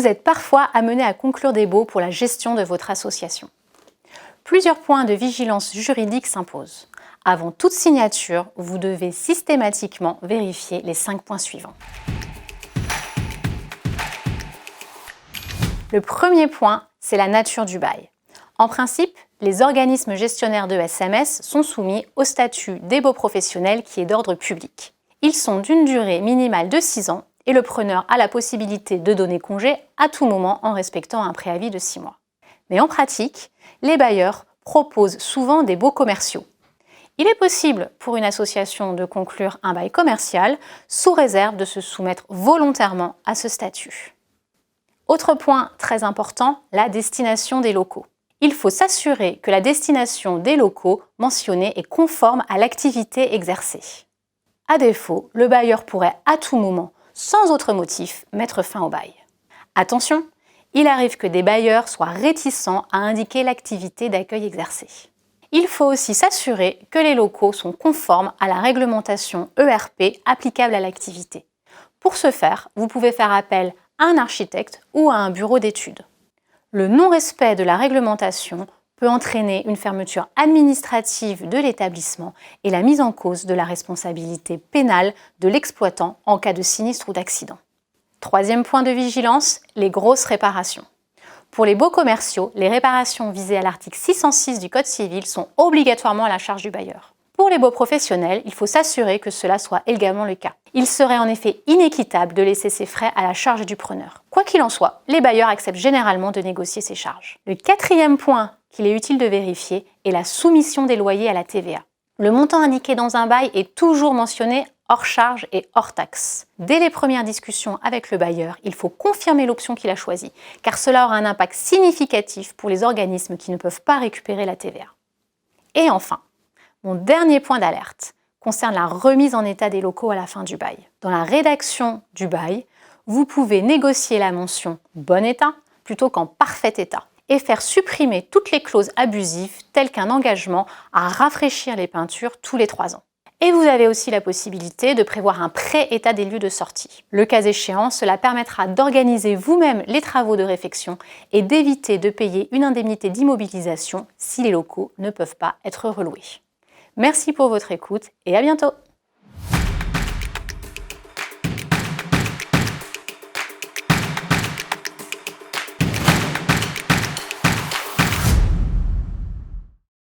Vous êtes parfois amené à conclure des baux pour la gestion de votre association. Plusieurs points de vigilance juridique s'imposent. Avant toute signature, vous devez systématiquement vérifier les 5 points suivants. Le premier point, c'est la nature du bail. En principe, les organismes gestionnaires de SMS sont soumis au statut des baux professionnels qui est d'ordre public. Ils sont d'une durée minimale de 6 ans et le preneur a la possibilité de donner congé à tout moment en respectant un préavis de 6 mois. Mais en pratique, les bailleurs proposent souvent des baux commerciaux. Il est possible pour une association de conclure un bail commercial sous réserve de se soumettre volontairement à ce statut. Autre point très important, la destination des locaux. Il faut s'assurer que la destination des locaux mentionnés est conforme à l'activité exercée. À défaut, le bailleur pourrait à tout moment, sans autre motif, mettre fin au bail. Attention, il arrive que des bailleurs soient réticents à indiquer l'activité d'accueil exercée. Il faut aussi s'assurer que les locaux sont conformes à la réglementation ERP applicable à l'activité. Pour ce faire, vous pouvez faire appel à un architecte ou à un bureau d'études. Le non-respect de la réglementation peut entraîner une fermeture administrative de l'établissement et la mise en cause de la responsabilité pénale de l'exploitant en cas de sinistre ou d'accident. Troisième point de vigilance, les grosses réparations. Pour les baux commerciaux, les réparations visées à l'article 606 du Code civil sont obligatoirement à la charge du bailleur. Pour les baux professionnels, il faut s'assurer que cela soit également le cas. Il serait en effet inéquitable de laisser ces frais à la charge du preneur. Quoi qu'il en soit, les bailleurs acceptent généralement de négocier ces charges. Le quatrième point qu'il est utile de vérifier est la soumission des loyers à la TVA. Le montant indiqué dans un bail est toujours mentionné hors charge et hors taxe. Dès les premières discussions avec le bailleur, il faut confirmer l'option qu'il a choisie, car cela aura un impact significatif pour les organismes qui ne peuvent pas récupérer la TVA. Et enfin, mon dernier point d'alerte concerne la remise en état des locaux à la fin du bail. Dans la rédaction du bail, vous pouvez négocier la mention « bon état » plutôt qu'en « parfait état » et faire supprimer toutes les clauses abusives telles qu'un engagement à rafraîchir les peintures tous les 3 ans. Et vous avez aussi la possibilité de prévoir un pré-état des lieux de sortie. Le cas échéant, cela permettra d'organiser vous-même les travaux de réfection et d'éviter de payer une indemnité d'immobilisation si les locaux ne peuvent pas être reloués. Merci pour votre écoute et à bientôt!